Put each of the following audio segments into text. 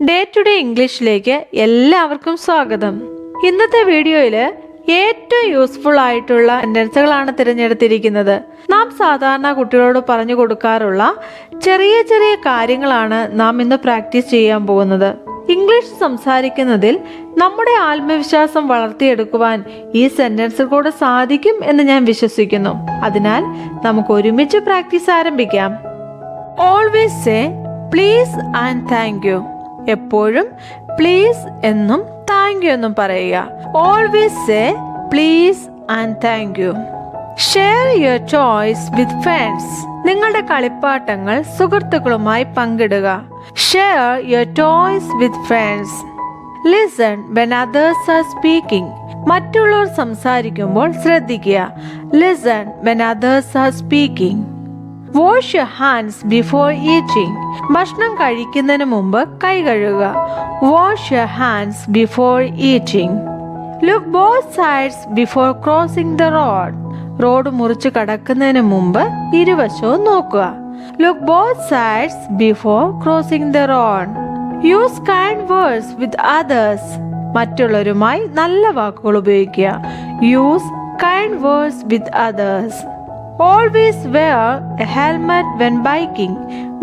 Day to day ഇംഗ്ലീഷിലേക്ക് എല്ലാവർക്കും സ്വാഗതം. ഇന്നത്തെ വീഡിയോയിൽ ഏറ്റവും യൂസ്ഫുൾ ആയിട്ടുള്ള സെന്റൻസുകളാണ് തിരഞ്ഞെടുത്തിരിക്കുന്നത്. നാം സാധാരണ കുട്ടികളോട് പറഞ്ഞു കൊടുക്കാറുള്ള ചെറിയ ചെറിയ കാര്യങ്ങളാണ് നാം ഇന്ന് പ്രാക്ടീസ് ചെയ്യാൻ പോകുന്നത്. ഇംഗ്ലീഷ് സംസാരിക്കുന്നതിൽ നമ്മുടെ ആത്മവിശ്വാസം വളർത്തിയെടുക്കുവാൻ ഈ സെന്റൻസിൽ കൂടെ സാധിക്കും എന്ന് ഞാൻ വിശ്വസിക്കുന്നു. അതിനാൽ നമുക്ക് ഒരുമിച്ച് പ്രാക്ടീസ് ആരംഭിക്കാം. Always say please and thank you. എപ്പോഴും പ്ലീസ് എന്നും താങ്ക് യു എന്നും പറയുക. Always say please and thank you. Share your toys with friends. നിങ്ങളുടെ കളിപ്പാട്ടങ്ങൾ സുഹൃത്തുക്കളുമായി പങ്കിടുക. Share your toys with friends. Listen when others are speaking. മറ്റുള്ളവർ സംസാരിക്കുമ്പോൾ ശ്രദ്ധിക്കുക. Listen when others are speaking. Wash your hands before eating. ഭക്ഷണം കഴിക്കുന്നതിന് മുമ്പ് കൈ കഴുകുക. Wash your hands before eating. Look both sides before crossing the road. Road മുറിച്ച് കടക്കുന്നതിന് മുമ്പ് ഇരുവശവും നോക്കുക. Look both sides before crossing the road. Use kind words with others. മറ്റുള്ളവരുമായി നല്ല വാക്കുകൾ ഉപയോഗിക്കുക. Use kind words with others. Always wear a helmet when biking.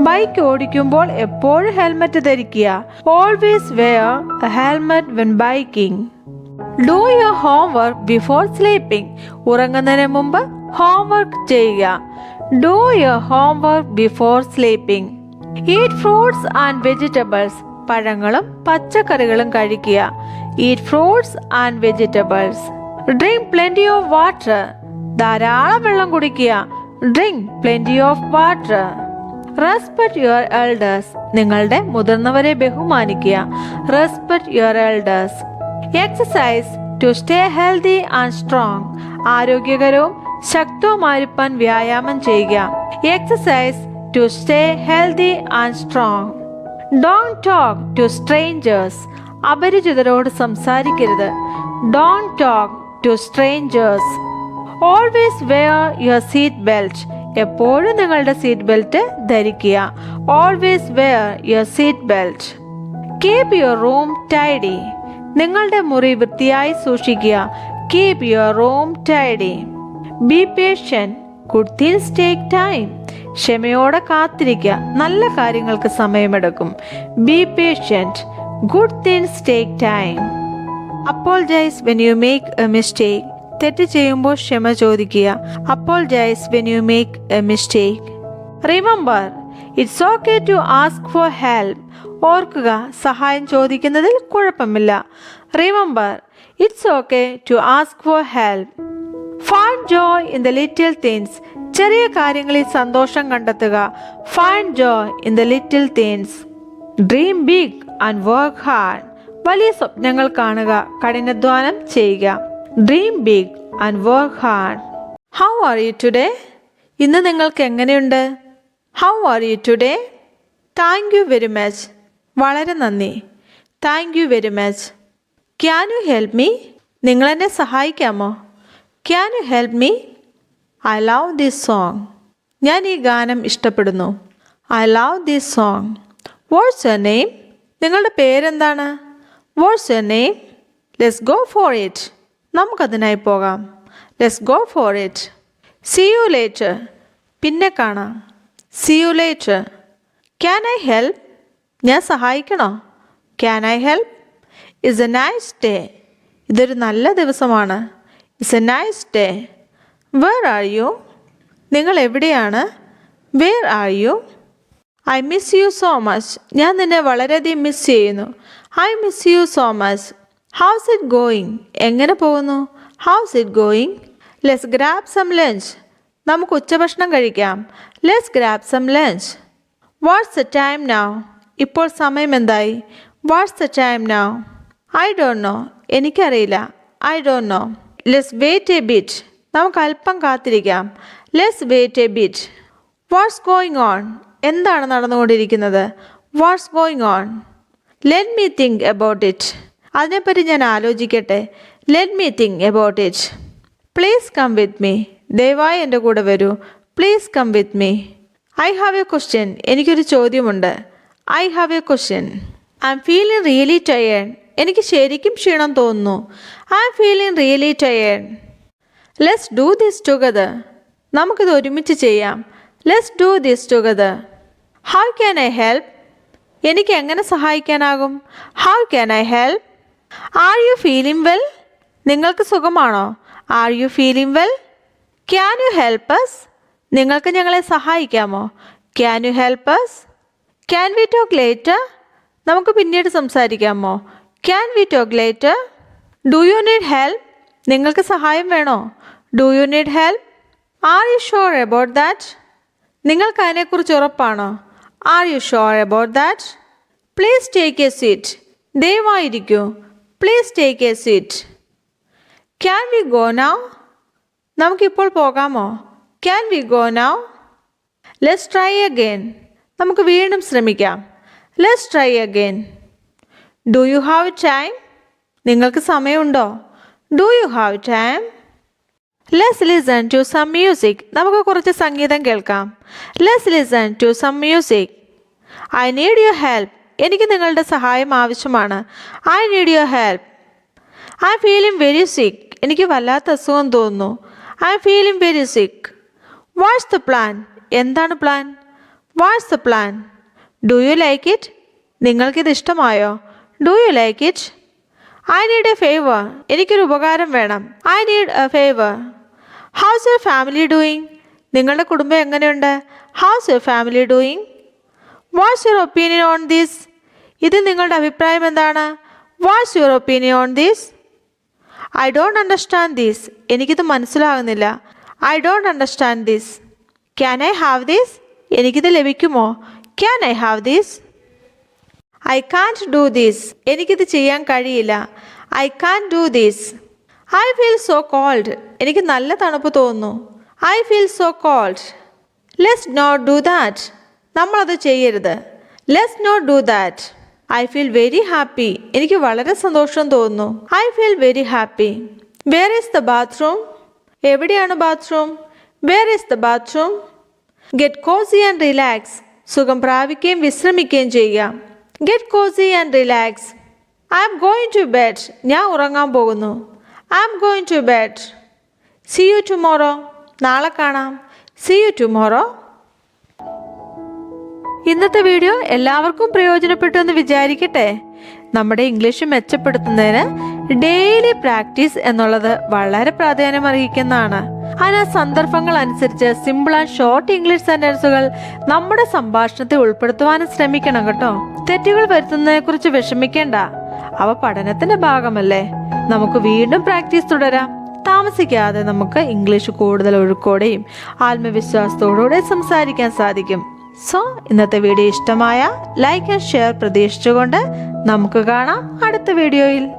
Bike ഓടിക്കുമ്പോൾ എപ്പോഴും ഹെൽമെറ്റ് ധരിക്കുക. Always wear a helmet when biking. Do your homework before sleeping. ഉറങ്ങുന്നതിന് മുമ്പ് homework ചെയ്യുക. Do your homework before sleeping. Eat fruits and vegetables. പഴങ്ങളും പച്ചക്കറികളും കഴിക്കുക. Eat fruits and vegetables. Drink plenty of water. ധാരാളം വെള്ളം കുടിക്കുക. Drink plenty of water. Respect your elders. നിങ്ങളുടെ മുതിർന്നവരെ ബഹുമാനിക്കുക. Respect your elders. Exercise to stay healthy and strong. ആരോഗ്യകരവും ശക്തവുമായിരിക്കാൻ വ്യായാമം ചെയ്യുക. Exercise to stay healthy and strong. Don't talk to strangers. അപരിചിതരോട് സംസാരിക്കരുത്. Don't talk to strangers. Always wear your seat belt. എപ്പോഴും നിങ്ങളുടെ സീറ്റ് ബെൽറ്റ് ധരിക്കുക. Always wear your seat belt. Keep your room tidy. നിങ്ങളുടെ മുറി വൃത്തിയായി സൂക്ഷിക്കുക. Keep your room tidy. Be patient. Good things take time. ക്ഷമയോടെ കാത്തിരിക്കുക. നല്ല കാര്യങ്ങൾക്ക് സമയമെടുക്കും. Be patient. Good things take time. Apologize when you make a mistake. തെറ്റ് ചെയ്യുമ്പോൾ ക്ഷമ ചോദിക്കുക. Apologize when you make a mistake. Remember, it's okay to ask for help. ഓർക്കുക, സഹായം ചോദിക്കുന്നതിൽ കുഴപ്പമില്ല. Remember, it's okay to ask for help. Find joy in the little things. ചെറിയ കാര്യങ്ങളിൽ സന്തോഷം കണ്ടെത്തുക. Find joy in the little things. Dream big and work hard. വലിയ സ്വപ്നങ്ങൾ കാണുക, കഠിനാധ്വാനം ചെയ്യുക. Dream big and work hard. How are you today? ഇന്ന് നിങ്ങൾക്ക് എങ്ങനെയുണ്ട്? How are you today? Thank you very much. വളരെ നന്ദി. Thank you very much. Can you help me? നിങ്ങൾ എന്നെ സഹായിക്കാമോ? Can you help me? I love this song. ഞാൻ ഈ ഗാനം ഇഷ്ടപ്പെടുന്നു. I love this song. What's your name? നിങ്ങളുടെ പേരെന്താണ്? What's your name? Let's go for it. നമുക്കതിനായി പോകാം. Let's go for it. See you later. പിന്നെ കാണാം. See you later. Can I help? ഞാൻ സഹായിക്കണോ? Can I help? It's a nice day. ഇതൊരു നല്ല ദിവസമാണ്. It's a nice day. Where are you? നിങ്ങൾ എവിടെയാണ്? Where are you? I miss you so much. ഞാൻ നിന്നെ വളരെയധികം മിസ് ചെയ്യുന്നു. I miss you so much. How's it going? എങ്ങനെ പോകുന്നു? How's it going? Let's grab some lunch. നമുക്ക് ഉച്ചഭക്ഷണം കഴിക്കാം. Let's grab some lunch. What's the time now? ഇപ്പോൾ സമയം എന്തായി? What's the time now? I don't know. എനിക്കറിയില്ല. I don't know. Let's wait a bit. നമുക്ക് അല്പം കാത്തിരിക്കാം. Let's wait a bit. What's going on? എന്താണ് നടന്നുകൊണ്ടിരിക്കുന്നത്? What's going on? Let me think about it. അതിനെപ്പറ്റി ഞാൻ ആലോചിക്കട്ടെ. Let me think about it. Please come with me. ദയവായി എൻ്റെ കൂടെ വരൂ. Please come with me. I have a question. എനിക്കൊരു ചോദ്യമുണ്ട്. I have a question. I am feeling really tired. എനിക്ക് ശരിക്കും ക്ഷീണം തോന്നുന്നു. I am feeling really tired. Let's do this together. നമുക്കിത് ഒരുമിച്ച് ചെയ്യാം. Let's do this together. How can I help? എനിക്ക് എങ്ങനെ സഹായിക്കാനാകും? How can I help? Are you feeling well? നിങ്ങൾക്ക് സുഖമാണോ? Are you feeling well? Can you help us? നിങ്ങൾക്ക് ഞങ്ങളെ സഹായിക്കാമോ? Can you help us? Can we talk later? നമുക്ക് പിന്നീട് സംസാരിക്കാമോ? Can we talk later? Do you need help? നിങ്ങൾക്ക് സഹായം വേണോ? Do you need help? Are you sure about that? നിങ്ങൾക്ക് അതിനെക്കുറിച്ച് ഉറപ്പാണോ? Are you sure about that? Please take a seat. ദയവായിരിക്കൂ. Please take a seat. Can we go now? നമുക്കിപ്പോൾ പോകാമോ? Can we go now? Let's try again. നമുക്ക് വീണ്ടും ശ്രമിക്കാം. Let's try again. Do you have time? നിങ്ങൾക്ക് സമയമുണ്ടോ? Do you have time? Let's listen to some music. നമുക്ക് കുറച്ച് സംഗീതം കേൾക്കാം. Let's listen to some music. I need your help. എനിക്ക് നിങ്ങളുടെ സഹായം ആവശ്യമാണ്. I need your help. I am feeling very sick. എനിക്ക് വല്ലാത്ത അസുഖം തോന്നുന്നു. I am feeling very sick. What's the plan? എന്താണ് plan? What's the plan? Do you like it? നിങ്ങൾക്കിത് ഇഷ്ടമായോ? Do you like it? I need a favour. എനിക്കൊരു ഉപകാരം വേണം. I need a favour. How's your family doing? നിങ്ങളുടെ കുടുംബം എങ്ങനെയുണ്ട്? House your family doing? What's your opinion on this? ഇതിൽ നിങ്ങളുടെ അഭിപ്രായം എന്താണ്? What's your opinion on this? I don't understand this. എനിക്കിത് മനസ്സിലാകുന്നില്ല. I don't understand this. Can I have this? എനിക്കിത് ലഭിക്കുമോ? Can I have this? I can't do this. എനിക്കിത് ചെയ്യാൻ കഴിയില്ല. I can't do this. I feel so cold. എനിക്ക് നല്ല തണുപ്പ് തോന്നുന്നു. I feel so cold. Let's not do that. നമ്മളത് ചെയ്യരുത്. Let's not do that. I feel very happy. എനിക്ക് വളരെ സന്തോഷം തോന്നുന്നു. I feel very happy. Where is the bathroom? എവിടെയാണ് bathroom? Where is the bathroom? Get cosy and relax. സുഖം പ്രാപിക്കുകയും വിശ്രമിക്കുകയും ചെയ്യുക. Get cosy and relax. I am going to bed. ഞാൻ ഉറങ്ങാൻ പോകുന്നു. I am going to bed. See you tomorrow. നാളെ കാണാം. See you tomorrow. ഇന്നത്തെ വീഡിയോ എല്ലാവർക്കും പ്രയോജനപ്പെട്ടു എന്ന് വിചാരിക്കട്ടെ. നമ്മുടെ ഇംഗ്ലീഷ് മെച്ചപ്പെടുത്തുന്നതിന് ഡെയിലി പ്രാക്ടീസ് എന്നുള്ളത് വളരെ പ്രാധാന്യം അർഹിക്കുന്നതാണ്. അതിന് സന്ദർഭങ്ങൾ അനുസരിച്ച് സിമ്പിൾ ആൻഡ് ഷോർട്ട് ഇംഗ്ലീഷ് സെന്റൻസുകൾ നമ്മുടെ സംഭാഷണത്തിൽ ഉൾപ്പെടുത്തുവാനും ശ്രമിക്കണം കേട്ടോ. തെറ്റുകൾ വരുത്തുന്നതിനെ കുറിച്ച് വിഷമിക്കേണ്ട. അവ പഠനത്തിന്റെ ഭാഗമല്ലേ. നമുക്ക് വീണ്ടും പ്രാക്ടീസ് തുടരാം. താമസിക്കാതെ നമുക്ക് ഇംഗ്ലീഷ് കൂടുതൽ ഒഴുക്കോടെയും ആത്മവിശ്വാസത്തോടെ സംസാരിക്കാൻ സാധിക്കും. സോ ഇന്നത്തെ വീഡിയോ ഇഷ്ടമായ ലൈക്ക് ആൻഡ് ഷെയർ പ്രതീക്ഷിച്ചുകൊണ്ട് നമുക്ക് കാണാം അടുത്ത വീഡിയോയിൽ.